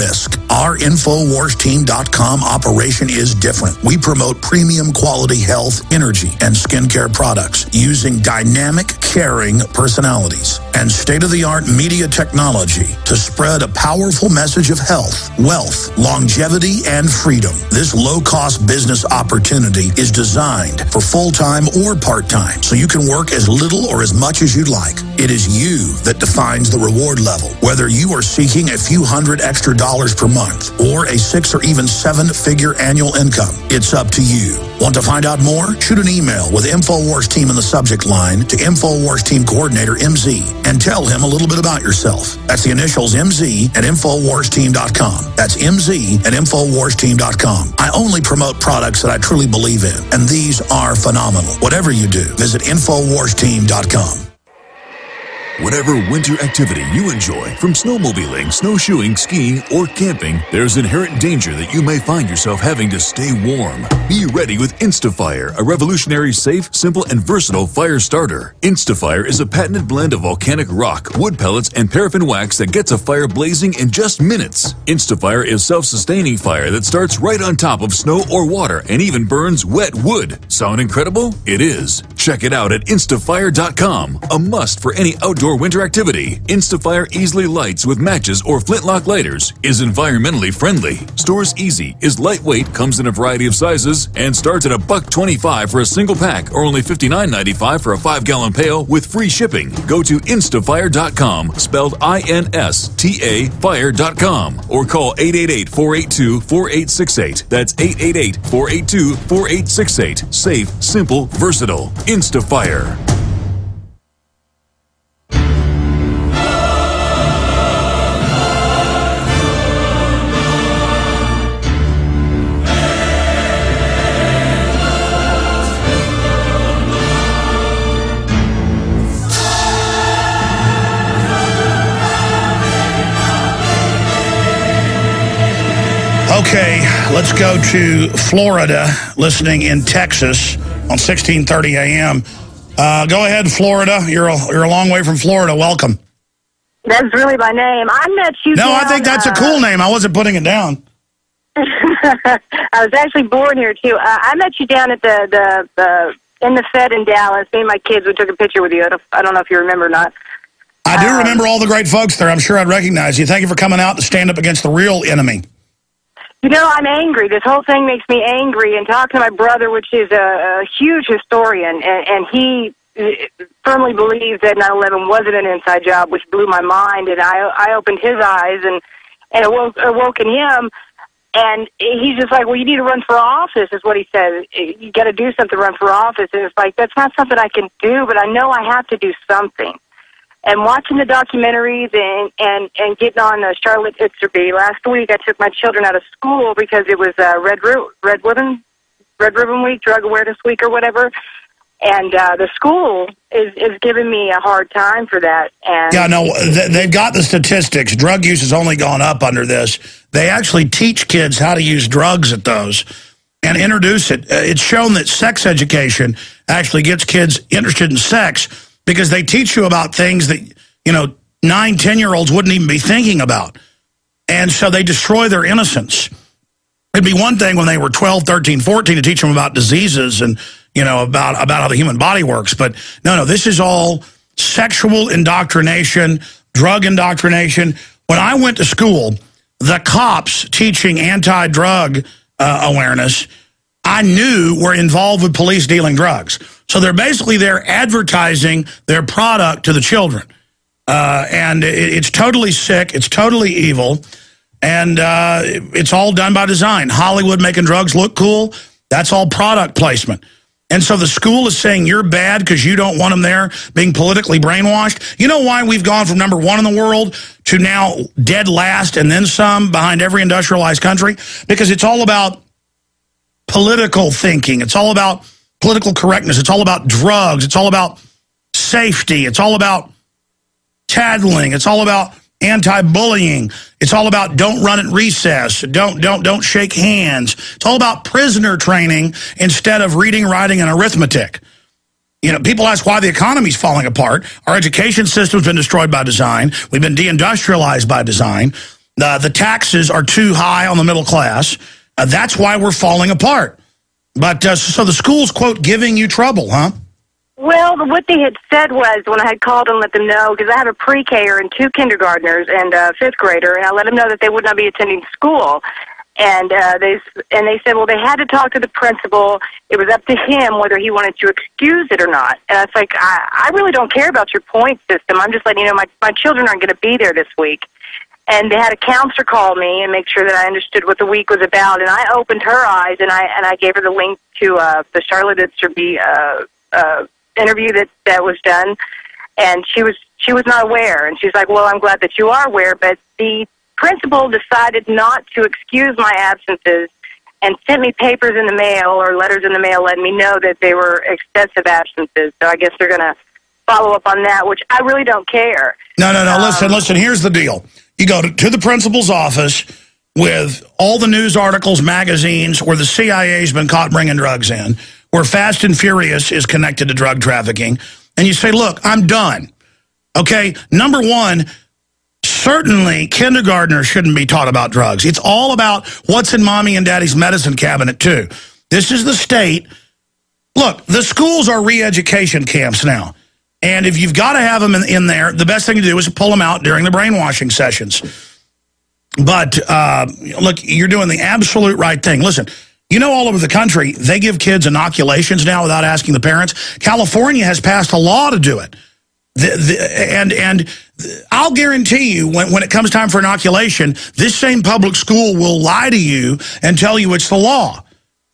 risk. Our InfoWarsTeam.com operation is different. We promote premium quality health, energy, and skincare products using dynamic, caring personalities and state-of-the-art media technology to spread a powerful message of health, wealth, longevity, and freedom. This low-cost business opportunity is designed for full-time or part-time, so you can work as little or as much as you'd like. It is you that defines the reward level, whether you are seeking a few $100 extra per month or a 6 or even 7-figure annual income. It's up to you. Want to find out more? Shoot an email with InfoWars Team in the subject line to InfoWars Team Coordinator MZ and tell him a little bit about yourself. That's the initials MZ at InfoWarsTeam.com. That's MZ at InfoWarsTeam.com. I only promote products that I truly believe in, and these are phenomenal. Whatever you do, visit InfoWarsTeam.com. Whatever winter activity you enjoy, from snowmobiling, snowshoeing, skiing, or camping, there's inherent danger that you may find yourself having to stay warm. Be ready with InstaFire, a revolutionary, safe, simple, and versatile fire starter. InstaFire is a patented blend of volcanic rock, wood pellets, and paraffin wax that gets a fire blazing in just minutes. InstaFire is self-sustaining fire that starts right on top of snow or water and even burns wet wood. Sound incredible? It is. Check it out at instafire.com. A must for any outdoor winter activity. InstaFire easily lights with matches or flintlock lighters, is environmentally friendly, stores easy, is lightweight, comes in a variety of sizes, and starts at $1.25 for a single pack or only $59.95 for a 5-gallon pail with free shipping. Go to instafire.com, spelled INSTA fire.com, or call 888-482-4868. That's 888-482-4868. Safe, simple, versatile. InstaFire. Okay, let's go to Florida, listening in Texas on 1630 AM. Go ahead, Florida. You're a long way from Florida. Welcome. That's really my name. I met you No, down, I think that's a cool name. I wasn't putting it down. I was actually born here, too. I met you down at the in the Fed in Dallas. Me and my kids, we took a picture with you. I don't know if you remember or not. I do remember all the great folks there. I'm sure I'd recognize you. Thank you for coming out to stand up against the real enemy. You know, I'm angry. This whole thing makes me angry. And talking to my brother, which is a huge historian, and he firmly believes that 9/11 wasn't an inside job, which blew my mind. And I opened his eyes and awoke in him. And he's just like, well, you need to run for office, is what he says. You got to do something to run for office. And it's like, that's not something I can do, but I know I have to do something. And watching the documentaries and getting on Charlotte Itzerby. Last week, I took my children out of school because it was Red Ribbon Week, Drug Awareness Week, or whatever. And the school is giving me a hard time for that. And yeah, no, they've got the statistics. Drug use has only gone up under this. They actually teach kids how to use drugs at those and introduce it. It's shown that sex education actually gets kids interested in sex, because they teach you about things that, 9, 10-year-olds wouldn't even be thinking about. And so they destroy their innocence. It'd be one thing when they were 12, 13, 14 to teach them about diseases and, about how the human body works. But no, this is all sexual indoctrination, drug indoctrination. When I went to school, the cops teaching anti-drug awareness, I knew were involved with police dealing drugs. So they're basically advertising their product to the children. And it's totally sick. It's totally evil. And it's all done by design. Hollywood making drugs look cool, that's all product placement. And so the school is saying you're bad because you don't want them there being politically brainwashed. You know why we've gone from number 1 in the world to now dead last and then some behind every industrialized country? Because it's all about political thinking. It's all about political correctness. It's all about drugs. It's all about safety. It's all about tattling. It's all about anti-bullying. It's all about don't run at recess. Don't shake hands. It's all about prisoner training instead of reading, writing, and arithmetic. People ask why the economy's falling apart. Our education system's been destroyed by design. We've been deindustrialized by design. The taxes are too high on the middle class. That's why we're falling apart. But so the school's, quote, giving you trouble, huh? Well, what they had said was, when I had called and let them know, because I have a pre-K-er and 2 kindergartners and a 5th grader, and I let them know that they would not be attending school. And they said, well, they had to talk to the principal. It was up to him whether he wanted to excuse it or not. And I was like, I really don't care about your point system. I'm just letting you know my children aren't going to be there this week. And they had a counselor call me and make sure that I understood what the week was about. And I opened her eyes, and I gave her the link to the Charlotte Itzerby interview that was done. And she was not aware. And she's like, well, I'm glad that you are aware, but the principal decided not to excuse my absences and sent me papers in the mail or letters in the mail letting me know that they were excessive absences. So I guess they're going to follow up on that, which I really don't care. No. Listen, here's the deal. You go to the principal's office with all the news articles, magazines, where the CIA's been caught bringing drugs in, where Fast and Furious is connected to drug trafficking, and you say, look, I'm done. Okay, number one, certainly kindergartners shouldn't be taught about drugs. It's all about what's in mommy and daddy's medicine cabinet, too. This is the state. Look, the schools are re-education camps now. And if you've got to have them in there, the best thing to do is pull them out during the brainwashing sessions. But, look, you're doing the absolute right thing. Listen, you know, all over the country, they give kids inoculations now without asking the parents. California has passed a law to do it. And I'll guarantee you, when it comes time for inoculation, this same public school will lie to you and tell you it's the law.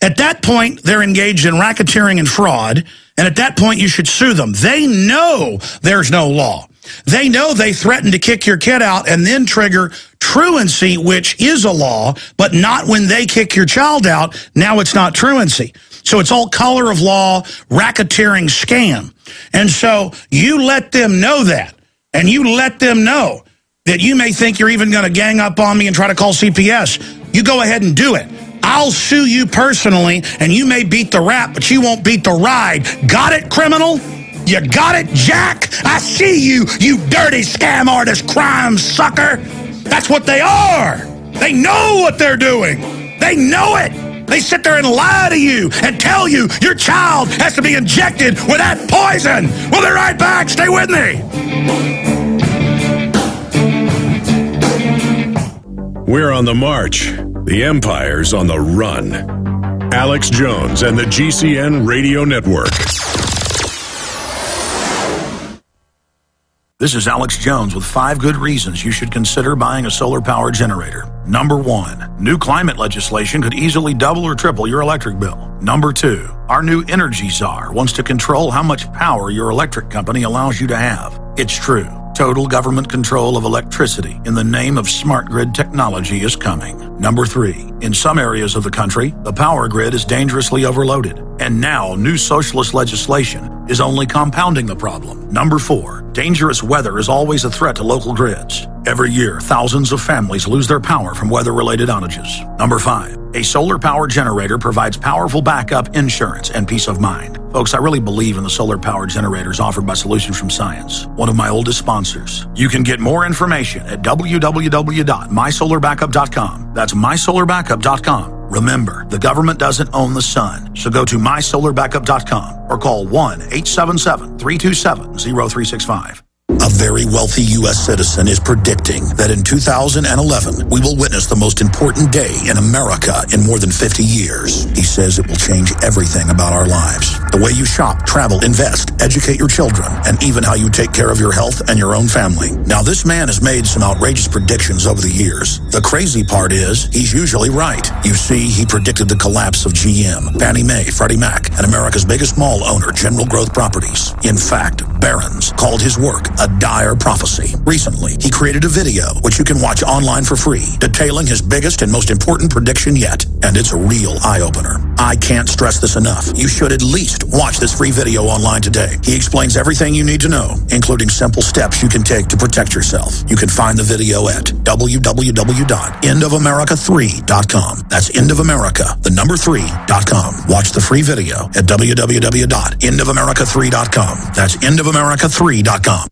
At that point, they're engaged in racketeering and fraud, and at that point, you should sue them. They know there's no law. They know they threaten to kick your kid out and then trigger truancy, which is a law, but not when they kick your child out. Now it's not truancy. So it's all color of law, racketeering scam. And so you let them know that, and you let them know that you may think you're even going to gang up on me and try to call CPS. You go ahead and do it. I'll sue you personally, and you may beat the rap, but you won't beat the ride. Got it, criminal? You got it, Jack? I see you, you dirty scam artist crime sucker. That's what they are. They know what they're doing. They know it. They sit there and lie to you and tell you your child has to be injected with that poison. We'll be right back. Stay with me. We're on the march. The empire's on the run. Alex Jones and the GCN Radio Network. This is Alex Jones with 5 good reasons you should consider buying a solar power generator. Number 1, new climate legislation could easily double or triple your electric bill. Number 2, our new energy czar wants to control how much power your electric company allows you to have. It's true. Total government control of electricity in the name of smart grid technology is coming. Number 3, in some areas of the country, the power grid is dangerously overloaded. And now new socialist legislation is only compounding the problem. Number 4, dangerous weather is always a threat to local grids. Every year, thousands of families lose their power from weather-related outages. Number 5, a solar power generator provides powerful backup insurance and peace of mind. Folks, I really believe in the solar power generators offered by Solutions from Science, one of my oldest sponsors. You can get more information at www.mysolarbackup.com. That's mysolarbackup.com. Remember, the government doesn't own the sun, so go to mysolarbackup.com or call 1-877-327-0365. A very wealthy U.S. citizen is predicting that in 2011, we will witness the most important day in America in more than 50 years. He says it will change everything about our lives. The way you shop, travel, invest, educate your children, and even how you take care of your health and your own family. Now, this man has made some outrageous predictions over the years. The crazy part is, he's usually right. You see, he predicted the collapse of GM, Fannie Mae, Freddie Mac, and America's biggest mall owner, General Growth Properties. In fact, Barron's called his work a dire prophecy. Recently, he created a video, which you can watch online for free, detailing his biggest and most important prediction yet. And it's a real eye-opener. I can't stress this enough. You should at least watch this free video online today. He explains everything you need to know, including simple steps you can take to protect yourself. You can find the video at www.endofamerica3.com. That's endofamerica, the number 3.com. Watch the free video at www.endofamerica3.com. That's endofamerica3.com.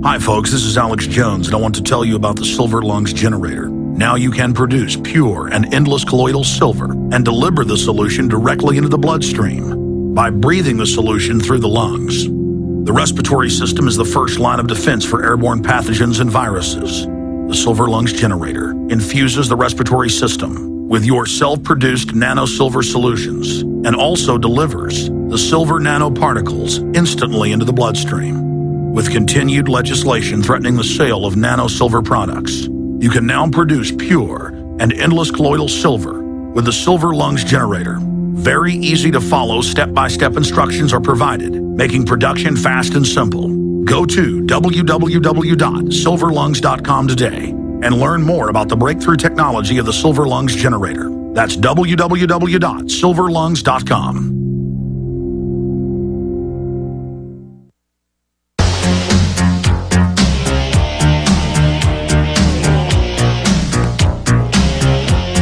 Hi folks, this is Alex Jones, and I want to tell you about the Silver Lungs generator. Now you can produce pure and endless colloidal silver and deliver the solution directly into the bloodstream by breathing the solution through the lungs. The respiratory system is the first line of defense for airborne pathogens and viruses. The Silver Lungs generator infuses the respiratory system with your self-produced nano-silver solutions and also delivers the silver nanoparticles instantly into the bloodstream. With continued legislation threatening the sale of nano-silver products, you can now produce pure and endless colloidal silver with the Silver Lungs generator. Very easy to follow step-by-step instructions are provided, making production fast and simple. Go to www.silverlungs.com today and learn more about the breakthrough technology of the Silver Lungs generator. That's www.silverlungs.com.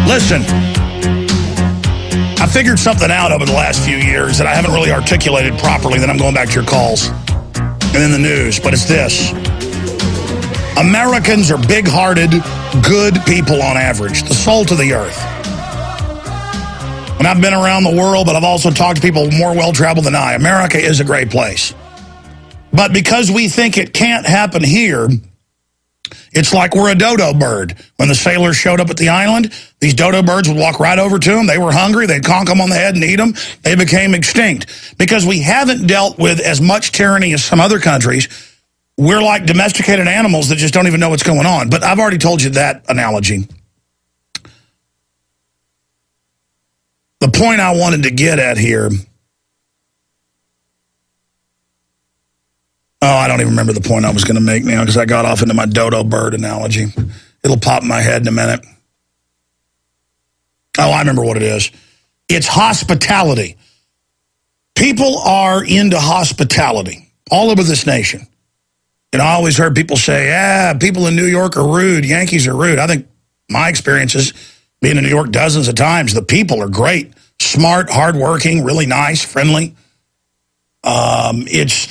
Listen, I figured something out over the last few years that I haven't really articulated properly, then I'm going back to your calls and in the news, but it's this. Americans are big-hearted, good people on average, the salt of the earth. And I've been around the world, but I've also talked to people more well-traveled than I. America is a great place. But because we think it can't happen here, it's like we're a dodo bird. When the sailors showed up at the island, these dodo birds would walk right over to them. They were hungry. They'd conk them on the head and eat them. They became extinct. Because we haven't dealt with as much tyranny as some other countries, we're like domesticated animals that just don't even know what's going on. But I've already told you that analogy. The point I wanted to get at here... Oh, I don't even remember the point I was going to make now because I got off into my dodo bird analogy. It'll pop in my head in a minute. Oh, I remember what it is. It's hospitality. People are into hospitality all over this nation. And I always heard people say, people in New York are rude. Yankees are rude. I think my experiences, being in New York dozens of times, the people are great. Smart, hardworking, really nice, friendly. It's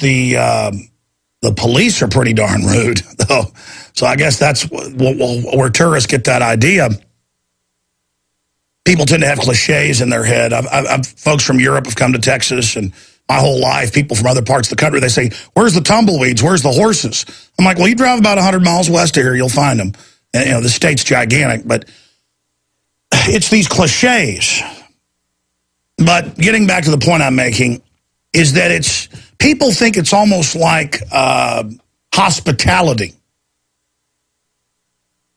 the police are pretty darn rude, though. So I guess that's where tourists get that idea. People tend to have cliches in their head. Folks from Europe have come to Texas, and my whole life, people from other parts of the country, they say, where's the tumbleweeds? Where's the horses? I'm like, well, you drive about 100 miles west of here, you'll find them. And, the state's gigantic, but it's these cliches. But getting back to the point I'm making is that people think it's almost like hospitality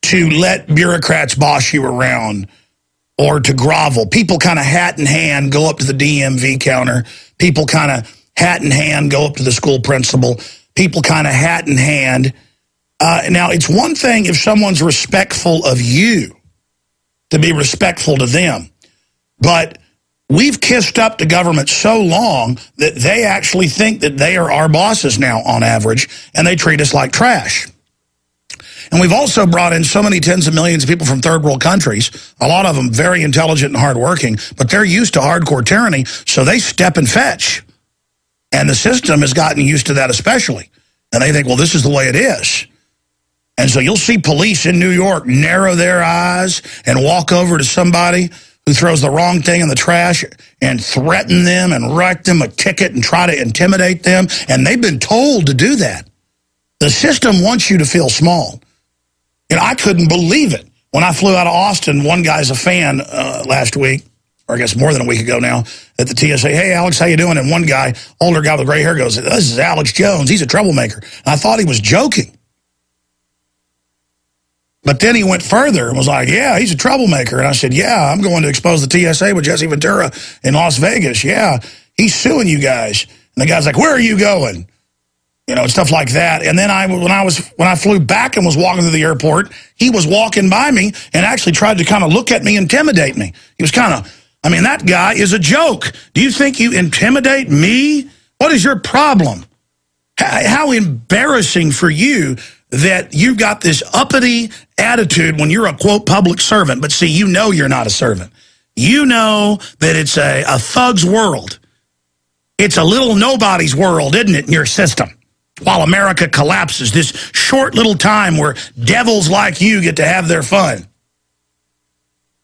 to let bureaucrats boss you around or to grovel. People kind of hat in hand go up to the DMV counter. People kind of hat in hand go up to the school principal. People kind of hat in hand. Now, it's one thing if someone's respectful of you to be respectful to them, but we've kissed up to government so long that they actually think that they are our bosses now on average, and they treat us like trash. And we've also brought in so many tens of millions of people from third world countries, a lot of them very intelligent and hardworking, but they're used to hardcore tyranny, so they step and fetch. And the system has gotten used to that especially. And they think, well, this is the way it is. And so you'll see police in New York narrow their eyes and walk over to somebody who throws the wrong thing in the trash and threaten them and write them a ticket and try to intimidate them. And they've been told to do that. The system wants you to feel small. And I couldn't believe it. When I flew out of Austin, one guy's a fan last week, or I guess more than a week ago now, at the TSA. Hey, Alex, how you doing? And one guy, older guy with gray hair, goes, this is Alex Jones. He's a troublemaker. And I thought he was joking. But then he went further and was like, yeah, he's a troublemaker. And I said, yeah, I'm going to expose the TSA with Jesse Ventura in Las Vegas. Yeah, he's suing you guys. And the guy's like, where are you going? You know, stuff like that. And then when I flew back and was walking through the airport, he was walking by me and actually tried to kind of look at me, intimidate me. He was kind of, I mean, that guy is a joke. Do you think you intimidate me? What is your problem? How embarrassing for you that you've got this uppity attitude when you're a, quote, public servant. But see, you know you're not a servant. You know that it's a thug's world. It's a little nobody's world, isn't it, in your system? while America collapses, this short little time where devils like you get to have their fun.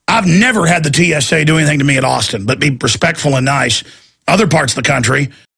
I've never had the TSA do anything to me at Austin, but be respectful and nice. Other parts of the country,